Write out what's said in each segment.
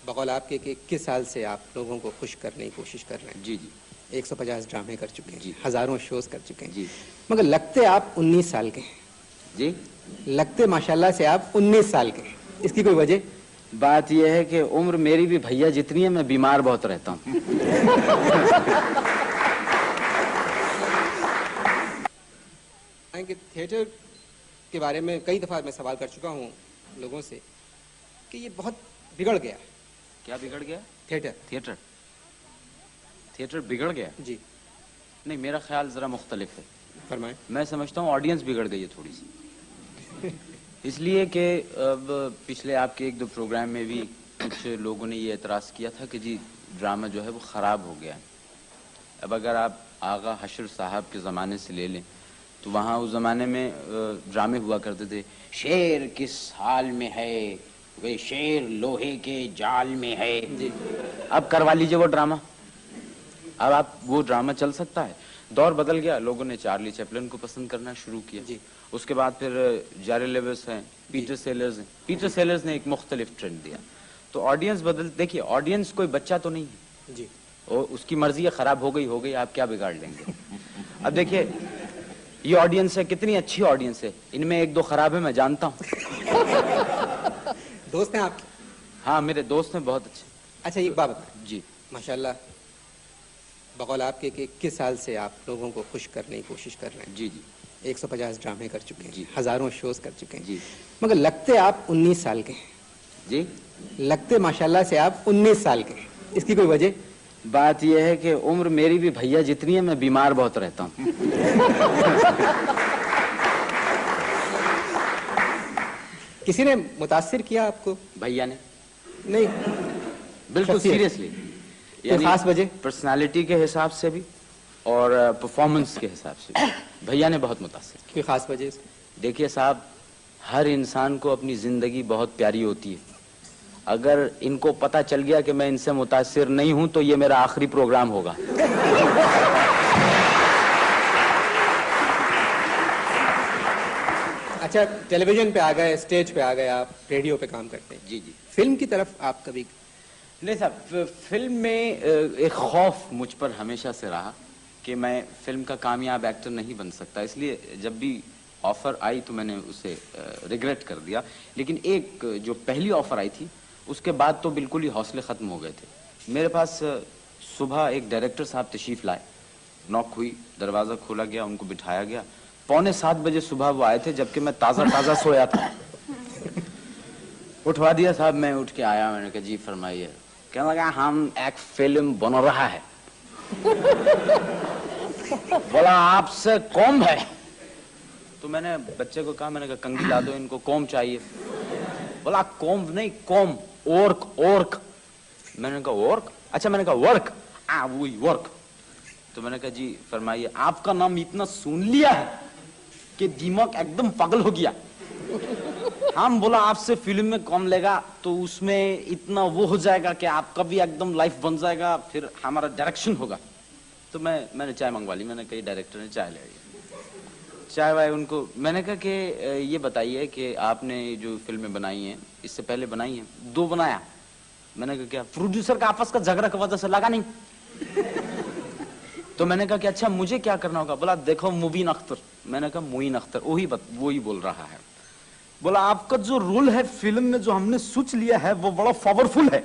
बकौल आपके कि 21 साल से आप लोगों को खुश करने की कोशिश कर रहे हैं। जी जी। 150 ड्रामे कर चुके हैं जी। हजारों शोज कर चुके हैं जी। मगर लगते आप 19 साल के हैं। जी। लगते माशाल्लाह से आप 19 साल के हैं। इसकी कोई वजह? बात यह है कि उम्र मेरी भी भैया जितनी है, मैं बीमार बहुत रहता हूँ। कि थिएटर के बारे में कई दफा मैं सवाल कर चुका हूँ लोगों से कि ये बहुत बिगड़ गया। क्या बिगड़ गया? थिएटर। थिएटर थिएटर बिगड़ गया? जी नहीं, मेरा ख्याल जरा मुख्तलिफ है। फरमाएं। मैं समझता हूँ ऑडियंस बिगड़ गई है थोड़ी सी। इसलिए कि अब पिछले आपके एक दो प्रोग्राम में भी कुछ लोगों ने ये एतराज़ किया था कि जी ड्रामा जो है वो ख़राब हो गया है। अब अगर आप आगा हशर साहब के ज़माने से ले लें तो वहाँ उस ज़माने में ड्रामे हुआ करते थे। शेर किस हाल में है, वे शेर लोहे के जाल में है। जी। अब करवा लीजिए वो ड्रामा। अब आप वो ड्रामा चल सकता है? दौर बदल गया, लोगों ने चार्ली चैपलिन को पसंद करना शुरू किया। जी। उसके बाद फिर जेरी लेविस हैं, पीटर सेलर्स हैं। पीटर सेलर्स ने एक मुख्तलिफ ट्रेंड दिया, तो ऑडियंस बदल। देखिए, ऑडियंस कोई बच्चा तो नहीं है जी, और उसकी मर्जी है, खराब हो गई, आप क्या बिगाड़ लेंगे। अब देखिए, ये ऑडियंस है, कितनी अच्छी ऑडियंस है, इनमें एक दो खराब है, मैं जानता हूँ। दोस्त हैं आपके? हाँ, मेरे दोस्त हैं बहुत अच्छे। अच्छा, एक बात बताएं। जी। माशाल्लाह, बकौल आपके कि 21 साल से आप लोगों को खुश करने की कोशिश कर रहे हैं। जी जी। 150 ड्रामे कर चुके हैं जी। हजारों शोज कर चुके हैं जी। मगर लगते आप 19 साल के हैं। जी। लगते माशाल्लाह से आप 19 साल के हैं। इसकी कोई वजह? बात यह है कि उम्र मेरी भी भैया जितनी है, मैं बीमार बहुत रहता हूँ। किसी ने मुतासिर किया आपको? भैया ने। नहीं, बिल्कुल सीरियसली। कोई खास वजह? पर्सनालिटी के हिसाब से भी और परफॉर्मेंस के हिसाब से भी भैया ने बहुत मुतासिर। कोई खास वजह? देखिए साहब, हर इंसान को अपनी जिंदगी बहुत प्यारी होती है। अगर इनको पता चल गया कि मैं इनसे मुतासिर नहीं हूं तो ये मेरा आखिरी प्रोग्राम होगा। अच्छा, टेलीविजन पे आ गए, स्टेज पे आ गए, आप रेडियो पे काम करते हैं। जी जी। फिल्म की तरफ आप कभी? नहीं साहब, फिल्म में एक खौफ मुझ पर हमेशा से रहा कि मैं फिल्म का कामयाब एक्टर नहीं बन सकता, इसलिए जब भी ऑफर आई तो मैंने उसे रिग्रेट कर दिया। लेकिन एक जो पहली ऑफर आई थी उसके बाद तो बिल्कुल ही हौसले खत्म हो गए थे। मेरे पास सुबह एक डायरेक्टर साहब तशरीफ लाए, नॉक हुई, दरवाजा खोला गया, उनको बिठाया गया। 6:45 बजे सुबह वो आए थे, जबकि मैं ताजा सोया था। उठवा दिया साहब, मैं उठ के आया, मैंने कहा जी फरमाइए। कहने लगा हम एक फिल्म बन रहा है। बोला आपसे कौम है? तो मैंने बच्चे को कहा, मैंने कहा कंघी ला दो, इनको कौम चाहिए। बोला कौम नहीं, कौम, ओर्क। मैंने कहा ओर्क? अच्छा, मैंने कहा वर्क। वही वर्क। तो मैंने कहा जी फरमाइए। आपका नाम इतना सुन लिया है कि दिमाग एकदम पागल हो गया। हम बोला आपसे फिल्म में कौन लेगा तो उसमें इतना वो हो जाएगा कि आपका भी एकदम लाइफ बन जाएगा, फिर हमारा डायरेक्शन होगा। तो मैंने चाय मंगवा ली। मैंने कही डायरेक्टर ने चाय ले आई, चाय वाय उनको। मैंने कहा कि ये बताइए कि आपने जो फिल्में बनाई हैं, इससे पहले बनाई हैं? 2 बनाया। मैंने कहा क्या? प्रोड्यूसर का आपस का झगड़ा की वजह से लगा नहीं। तो मैंने कहा कि अच्छा मुझे क्या करना होगा? बोला देखो मुबीन अख्तर। मैंने कहा मुइन अख्तर? वही बोल रहा है। बोला आपका जो रोल है फिल्म में जो हमने सोच लिया है वो बड़ा पावरफुल है।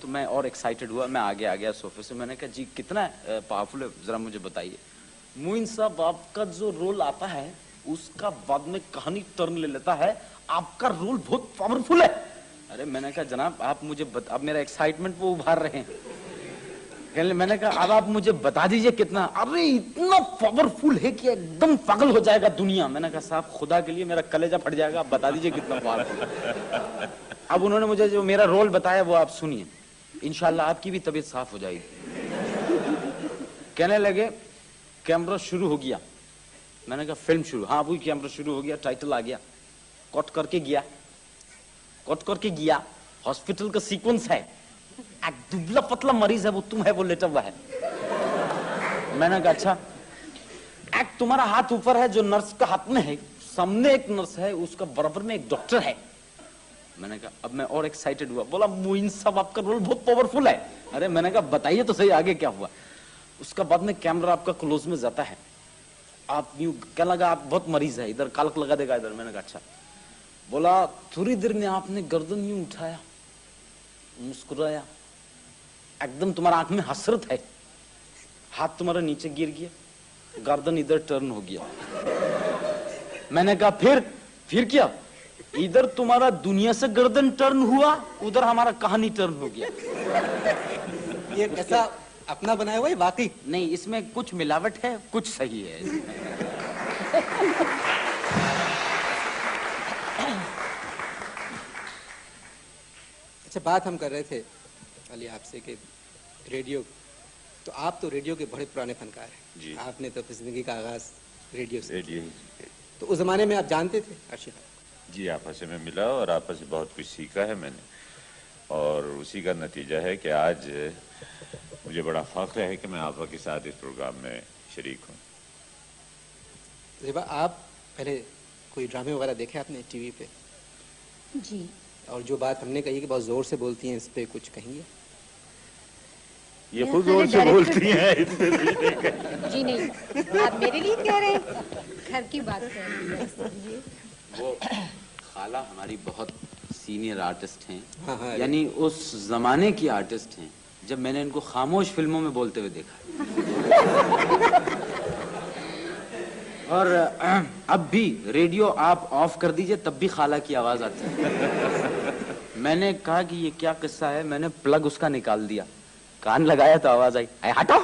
तो मैं और एक्साइटेड हुआ, मैं आगे आ गया सोफे से। मैंने कहा जी कितना पावरफुल है, जरा मुझे बताइए। मुइन साहब, आपका जो रोल आता है उसका बाद में कहानी टर्न ले लेता है, आपका रोल बहुत पावरफुल है। अरे मैंने कहा जनाब आप मुझे अब मेरा एक्साइटमेंट वो उभार रहे हैं। मैंने कहा अब आप मुझे बता दीजिए कितना। अरे इतना पावरफुल है कि एकदम पागल हो जाएगा दुनिया। मैंने कहा साहब खुदा के लिए मेरा कलेजा फट जाएगा, आप बता दीजिए कितना पावरफुल। अब उन्होंने मुझे जो मेरा रोल बताया वो आप सुनिए, इंशाल्लाह आपकी भी तबीयत साफ हो जाएगी। कहने लगे कैमरा शुरू हो गया। मैंने कहा फिल्म शुरू? हाँ वही कैमरा शुरू हो गया, टाइटल आ गया, कट करके गया, हॉस्पिटल का सीक्वेंस है, एक दुबला पतला मरीज है, वो तुम है, वो लेटा हुआ है। मैंने कहा अच्छा। एक तुम्हारा हाथ ऊपर है जो नर्स का हाथ में है, सामने एक नर्स है, उसका बराबर में एक डॉक्टर है, मैंने कहा अब मैं और एक्साइटेड हुआ, बोला मोइन साहब आपका रोल बहुत पावरफुल है। अरे मैंने कहा बताइए तो सही आगे क्या हुआ। उसका बाद में कैमरा आपका क्लोज में जाता है, आप यूं क्या लगा आप बहुत मरीज है, इधर कालक लगा देगा इधर। मैंने कहा अच्छा। बोला थोड़ी देर में आपने गर्दन यूं उठाया, मुस्कुराया, एकदम तुम्हारा आंख में हसरत है, हाथ तुम्हारा नीचे गिर गया, गर्दन इधर टर्न हो गया। मैंने कहा फिर क्या? इधर तुम्हारा दुनिया से गर्दन टर्न हुआ, उधर हमारा कहानी टर्न हो गया। ये कैसा अपना बनाया हुआ है वाकई? नहीं, इसमें कुछ मिलावट है, कुछ सही है। अच्छा, बात हम कर रहे थे अली आपसे कि रेडियो, तो आप तो रेडियो के बड़े पुराने फनकार हैं। आपने तो अपनी जिंदगी का आगाज रेडियो से। तो उस जमाने में आप जानते थे अर्शी खान? जी, आपस में मिला और आपस में बहुत कुछ सीखा है मैंने, और उसी का नतीजा है कि आज मुझे बड़ा फख्र है कि मैं आपा के साथ इस प्रोग्राम में शरीक हूँ। ज़ेबा, आप पहले कोई ड्रामे वगैरह देखे आपने टीवी पे? जी। और जो बात हमने कही कि बहुत जोर से बोलती हैं, इस पे कुछ कहेंगे? ये खुद जोर से बोलती हैं, इस पे जी नहीं, आप मेरे लिए कह रहे हैं, घर की बात कर रही हैं। वो खाला हमारी बहुत सीनियर आर्टिस्ट हैं। हाँ, यानी उस जमाने की आर्टिस्ट हैं जब मैंने इनको खामोश फिल्मों में बोलते हुए देखा। और अब भी रेडियो आप ऑफ कर दीजिए तब भी खाला की आवाज आती है। मैंने कहा कि ये क्या किस्सा है, मैंने प्लग उसका निकाल दिया, कान लगाया तो आवाज आई, हटो।